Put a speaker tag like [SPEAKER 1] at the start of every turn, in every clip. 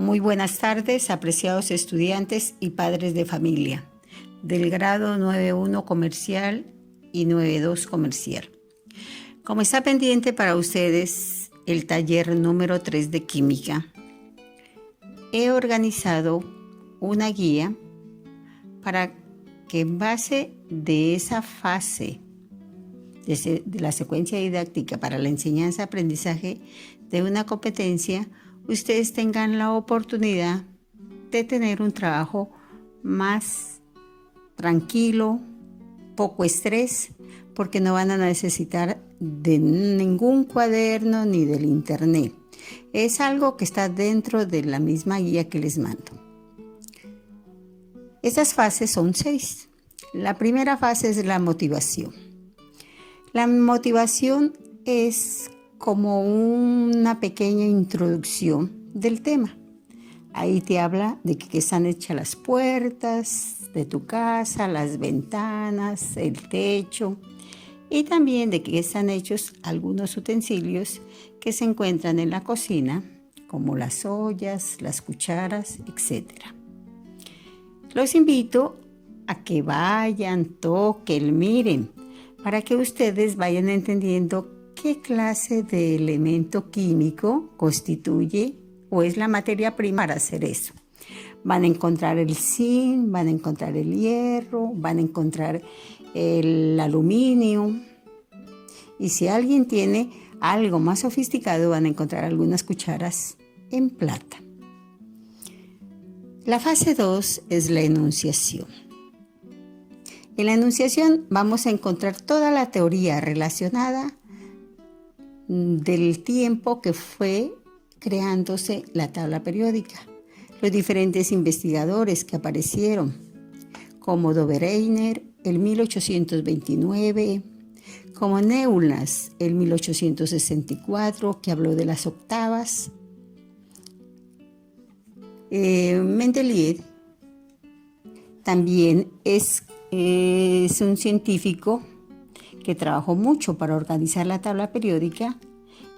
[SPEAKER 1] Muy buenas tardes, apreciados estudiantes y padres de familia del grado 9.1 comercial y 9.2 comercial. Como está pendiente para ustedes el taller número 3 de química, he organizado una guía para que en base de esa fase de la secuencia didáctica para la enseñanza-aprendizaje de una competencia, ustedes tengan la oportunidad de tener un trabajo más tranquilo, poco estrés, porque no van a necesitar de ningún cuaderno ni del internet. Es algo que está dentro de la misma guía que les mando. Estas fases son 6. La primera fase es la motivación. La motivación es como una pequeña introducción del tema. Ahí te habla de que están hechas las puertas de tu casa, las ventanas, el techo, y también de que están hechos algunos utensilios que se encuentran en la cocina, como las ollas, las cucharas, etc. Los invito a que vayan, toquen, miren, para que ustedes vayan entendiendo qué clase de elemento químico constituye o es la materia prima para hacer eso. Van a encontrar el zinc, van a encontrar el hierro, van a encontrar el aluminio. Y si alguien tiene algo más sofisticado, van a encontrar algunas cucharas en plata. La fase 2 es la enunciación. En la enunciación vamos a encontrar toda la teoría relacionada del tiempo que fue creándose la tabla periódica, los diferentes investigadores que aparecieron, como Dobereiner, el 1829, como Neulas, el 1864, que habló de las octavas, Mendeleev también es un científico que trabajó mucho para organizar la tabla periódica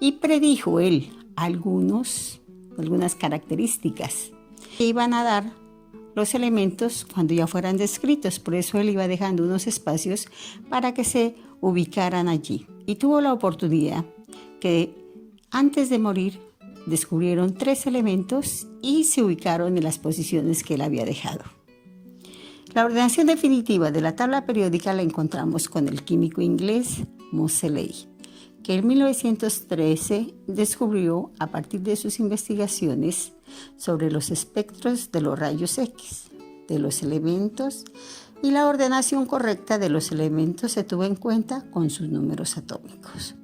[SPEAKER 1] y predijo él algunas características que iban a dar los elementos cuando ya fueran descritos. Por eso él iba dejando unos espacios para que se ubicaran allí. Y tuvo la oportunidad que antes de morir descubrieron 3 elementos y se ubicaron en las posiciones que él había dejado. La ordenación definitiva de la tabla periódica la encontramos con el químico inglés Moseley, que en 1913 descubrió, a partir de sus investigaciones sobre los espectros de los rayos X, de los elementos, y la ordenación correcta de los elementos se tuvo en cuenta con sus números atómicos.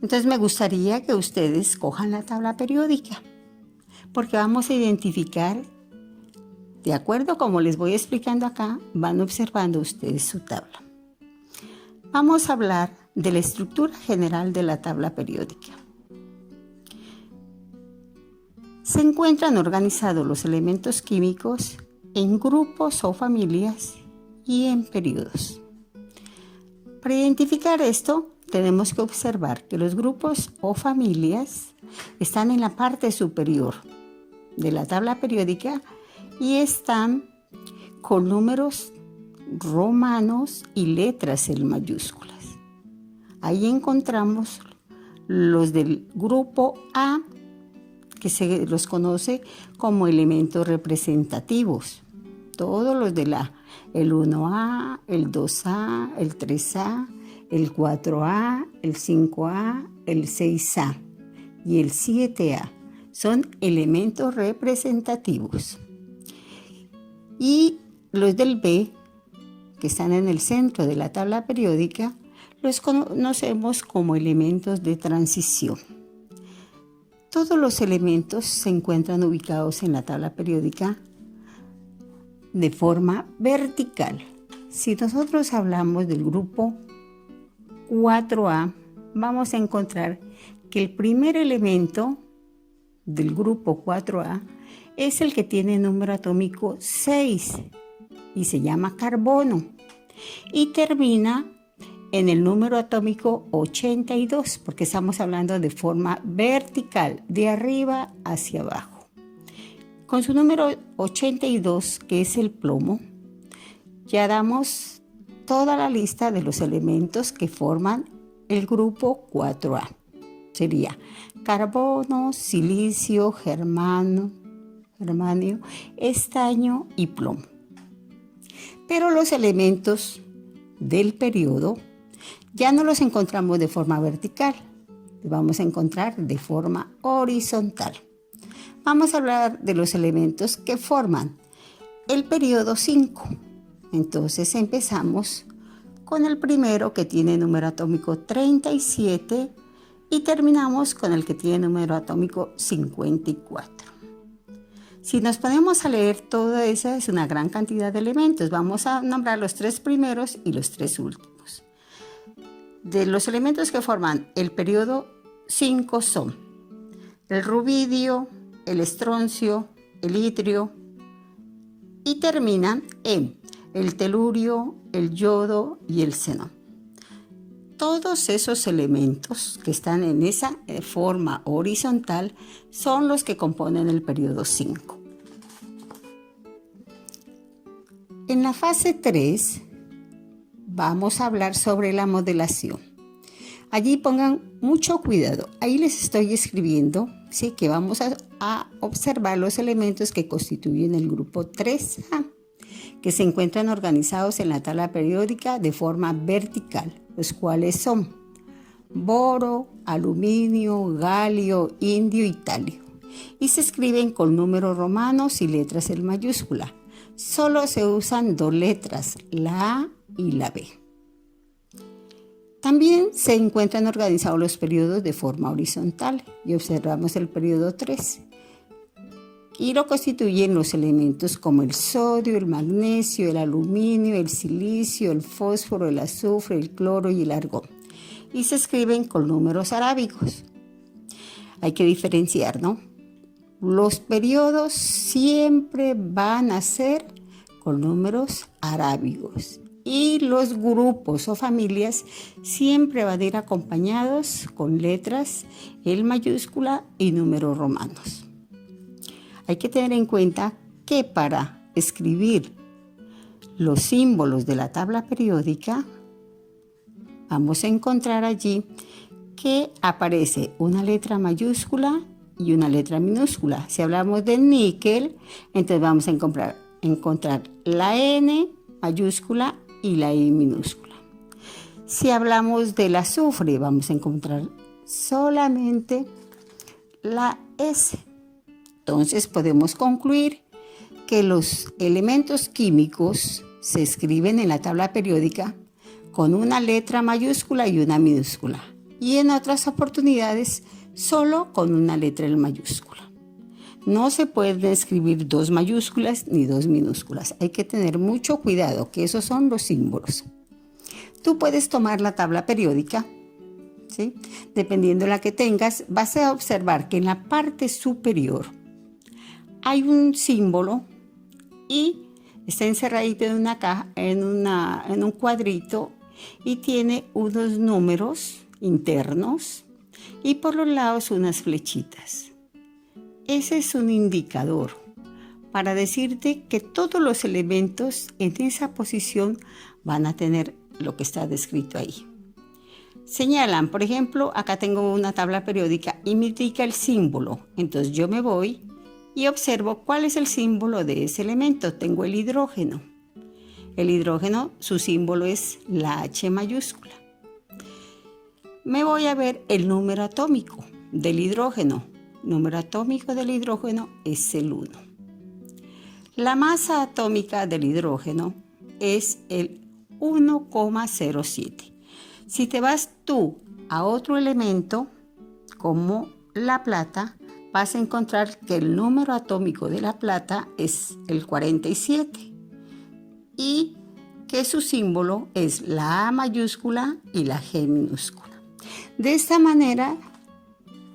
[SPEAKER 1] Entonces me gustaría que ustedes cojan la tabla periódica, porque vamos a identificar, de acuerdo como les voy explicando acá, van observando ustedes su tabla. Vamos a hablar de la estructura general de la tabla periódica. Se encuentran organizados los elementos químicos en grupos o familias y en periodos. Para identificar esto, tenemos que observar que los grupos o familias están en la parte superior de la tabla periódica y están con números romanos y letras en mayúsculas. Ahí encontramos los del grupo A, que se los conoce como elementos representativos. Todos los de el 1A, el 2A, el 3A, el 4A, el 5A, el 6A y el 7A son elementos representativos. Y los del B, que están en el centro de la tabla periódica, los conocemos como elementos de transición. Todos los elementos se encuentran ubicados en la tabla periódica de forma vertical. Si nosotros hablamos del grupo 4A, vamos a encontrar que el primer elemento del grupo 4A es el que tiene número atómico 6 y se llama carbono y termina en el número atómico 82, porque estamos hablando de forma vertical, de arriba hacia abajo. Con su número 82, que es el plomo, ya damos toda la lista de los elementos que forman el grupo 4A. Sería carbono, silicio, germanio, estaño y plomo. Pero los elementos del periodo ya no los encontramos de forma vertical, los vamos a encontrar de forma horizontal. Vamos a hablar de los elementos que forman el periodo 5. Entonces empezamos con el primero, que tiene número atómico 37, y terminamos con el que tiene número atómico 54. Si nos ponemos a leer todo eso, es una gran cantidad de elementos. Vamos a nombrar los 3 primeros y los 3 últimos. De los elementos que forman el periodo 5 son el rubidio, el estroncio, el itrio, y terminan en el telurio, el yodo y el xenón. Todos esos elementos que están en esa forma horizontal son los que componen el periodo 5. En la fase 3 vamos a hablar sobre la modelación. Allí pongan mucho cuidado. Ahí les estoy escribiendo, ¿sí?, que vamos a observar los elementos que constituyen el grupo 3A, que se encuentran organizados en la tabla periódica de forma vertical, los cuales son boro, aluminio, galio, indio y talio, y se escriben con números romanos y letras en mayúscula. Solo se usan 2 letras, la A y la B. También se encuentran organizados los periodos de forma horizontal y observamos el periodo 3. Y lo constituyen los elementos como el sodio, el magnesio, el aluminio, el silicio, el fósforo, el azufre, el cloro y el argón. Y se escriben con números arábigos. Hay que diferenciar, ¿no? Los periodos siempre van a ser con números arábigos. Y los grupos o familias siempre van a ir acompañados con letras en mayúscula y números romanos. Hay que tener en cuenta que para escribir los símbolos de la tabla periódica, vamos a encontrar allí que aparece una letra mayúscula y una letra minúscula. Si hablamos del níquel, entonces vamos a encontrar la N mayúscula y la I minúscula. Si hablamos del azufre, vamos a encontrar solamente la S. Entonces podemos concluir que los elementos químicos se escriben en la tabla periódica con una letra mayúscula y una minúscula, y en otras oportunidades solo con una letra en mayúscula. No se pueden escribir 2 mayúsculas ni 2 minúsculas. Hay que tener mucho cuidado, que esos son los símbolos. Tú puedes tomar la tabla periódica, ¿sí?, dependiendo de la que tengas, vas a observar que en la parte superior hay un símbolo y está encerradito en una caja, en un cuadrito, y tiene unos números internos y por los lados unas flechitas. Ese es un indicador para decirte que todos los elementos en esa posición van a tener lo que está descrito ahí. Señalan, por ejemplo, acá tengo una tabla periódica y me indica el símbolo. Entonces yo me voy y observo cuál es el símbolo de ese elemento. Tengo el hidrógeno. El hidrógeno, su símbolo es la H mayúscula. Me voy a ver el número atómico del hidrógeno. El número atómico del hidrógeno es el 1. La masa atómica del hidrógeno es el 1,07. Si te vas tú a otro elemento, como la plata, vas a encontrar que el número atómico de la plata es el 47 y que su símbolo es la A mayúscula y la G minúscula. De esta manera,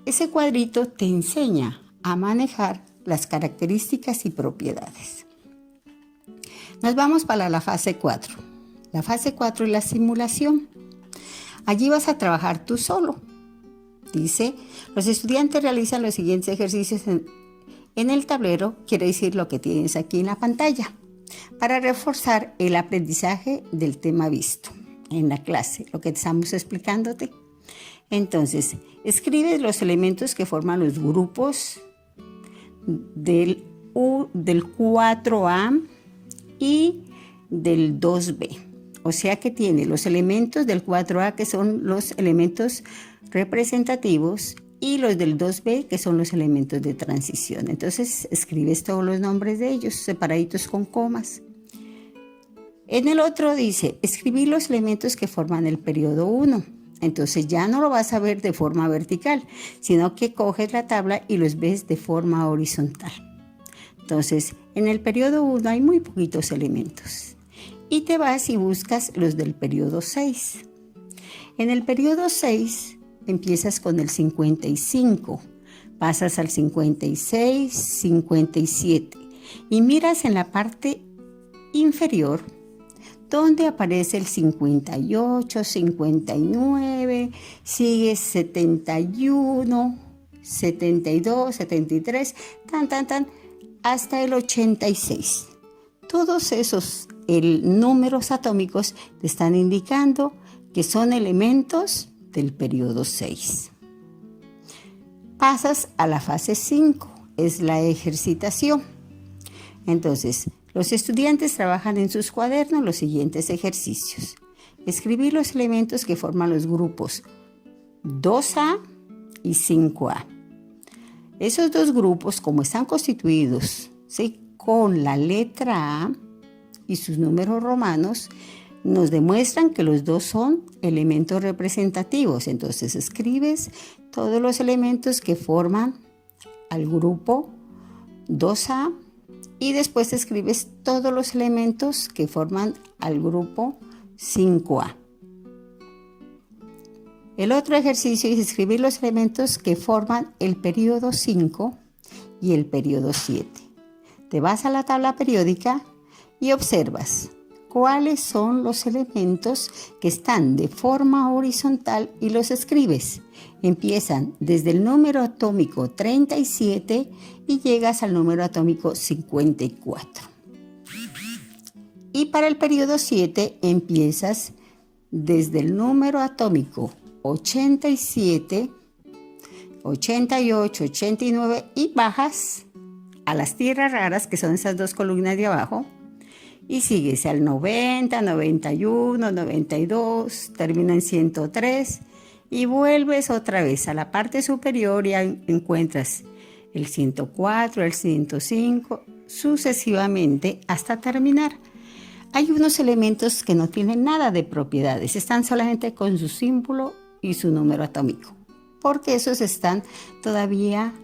[SPEAKER 1] ese cuadrito te enseña a manejar las características y propiedades. Nos vamos para la fase 4. La fase 4 es la simulación. Allí vas a trabajar tú solo. Dice, los estudiantes realizan los siguientes ejercicios en el tablero quiere decir lo que tienes aquí en la pantalla, para reforzar el aprendizaje del tema visto en la clase, lo que estamos explicándote. Entonces, escribes los elementos que forman los grupos del 4A y del 2B. O sea que tiene los elementos del 4A, que son los elementos representativos, y los del 2B, que son los elementos de transición. Entonces, escribes todos los nombres de ellos, separaditos con comas. En el otro dice, escribir los elementos que forman el periodo 1. Entonces, ya no lo vas a ver de forma vertical, sino que coges la tabla y los ves de forma horizontal. Entonces, en el periodo 1 hay muy poquitos elementos. Y te vas y buscas los del periodo 6. En el periodo 6 empiezas con el 55, pasas al 56, 57 y miras en la parte inferior donde aparece el 58, 59, sigue 71, 72, 73, hasta el 86. Todos esos números atómicos te están indicando que son elementos del periodo 6. Pasas a la fase 5, es la ejercitación. Entonces, los estudiantes trabajan en sus cuadernos los siguientes ejercicios. Escribir los elementos que forman los grupos 2A y 5A. Esos dos grupos, como están constituidos, ¿sí?, con la letra A y sus números romanos, nos demuestran que los dos son elementos representativos. Entonces escribes todos los elementos que forman al grupo 2A y después escribes todos los elementos que forman al grupo 5A. El otro ejercicio es escribir los elementos que forman el periodo 5 y el periodo 7. Te vas a la tabla periódica y observas cuáles son los elementos que están de forma horizontal y los escribes. Empiezan desde el número atómico 37 y llegas al número atómico 54. Y para el periodo 7 empiezas desde el número atómico 87, 88, 89 y bajas a las tierras raras, que son esas dos columnas de abajo, y sigues al 90, 91, 92, termina en 103 y vuelves otra vez a la parte superior y encuentras el 104, el 105, sucesivamente hasta terminar. Hay unos elementos que no tienen nada de propiedades, están solamente con su símbolo y su número atómico, porque esos están todavía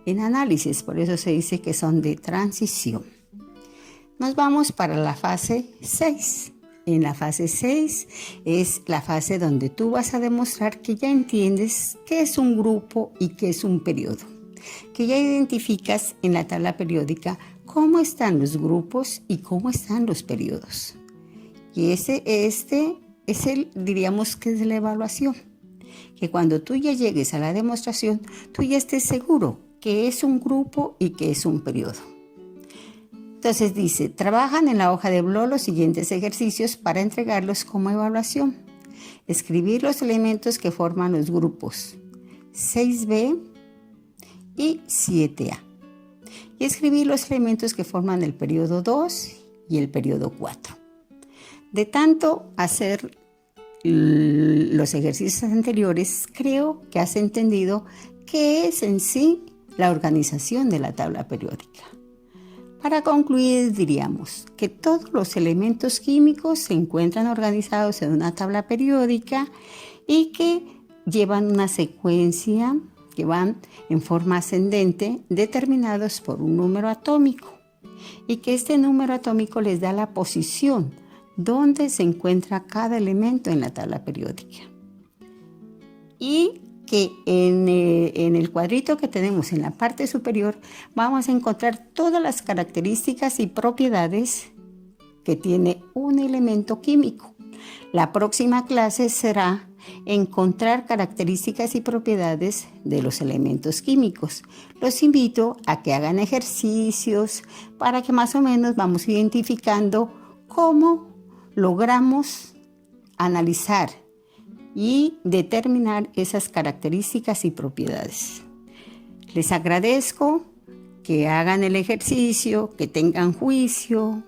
[SPEAKER 1] en análisis, por eso se dice que son de transición. Nos vamos para la fase 6. En la fase 6 es la fase donde tú vas a demostrar que ya entiendes qué es un grupo y qué es un periodo, que ya identificas en la tabla periódica cómo están los grupos y cómo están los periodos. Y diríamos que es la evaluación, que cuando tú ya llegues a la demostración, tú ya estés seguro que es un grupo y que es un periodo. Entonces dice, trabajan en la hoja de blog los siguientes ejercicios para entregarlos como evaluación. Escribir los elementos que forman los grupos 6B y 7A. Y escribir los elementos que forman el periodo 2 y el periodo 4. De tanto hacer los ejercicios anteriores, creo que has entendido qué es en sí la organización de la tabla periódica. Para concluir, diríamos que todos los elementos químicos se encuentran organizados en una tabla periódica y que llevan una secuencia que van en forma ascendente determinados por un número atómico y que este número atómico les da la posición donde se encuentra cada elemento en la tabla periódica. Y que en el cuadrito que tenemos en la parte superior vamos a encontrar todas las características y propiedades que tiene un elemento químico. La próxima clase será encontrar características y propiedades de los elementos químicos. Los invito a que hagan ejercicios para que más o menos vamos identificando cómo logramos analizar y determinar esas características y propiedades. Les agradezco que hagan el ejercicio, que tengan juicio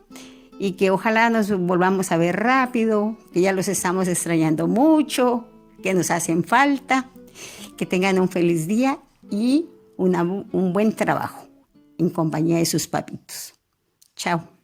[SPEAKER 1] y que ojalá nos volvamos a ver rápido, que ya los estamos extrañando mucho, que nos hacen falta, que tengan un feliz día y un buen trabajo en compañía de sus papitos. Chao.